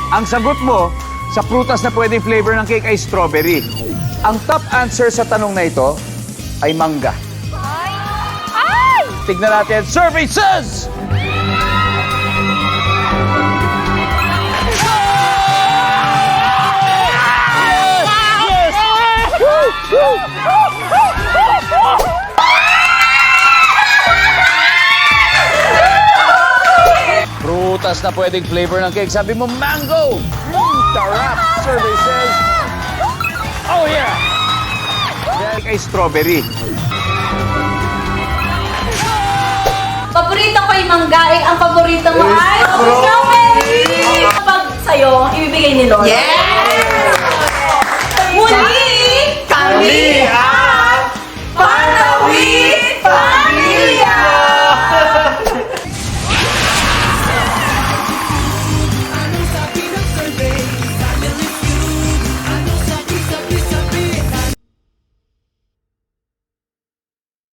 Ang sagot mo sa prutas na pwedeng flavor ng cake ay strawberry. Ang top answer sa tanong na ito ay mangga. Ay! Tignan natin. Survey says... Prutas na pwedeng flavor ng cake. Sabi mo, mango! Sarap! Survey says... Oh, yeah! Yan ay strawberry. Paborito ko yung manggaing. Ang paborito mo ay strawberry! Kapag sa'yo, ibibigay ni Lord. Yes! Muli! Kami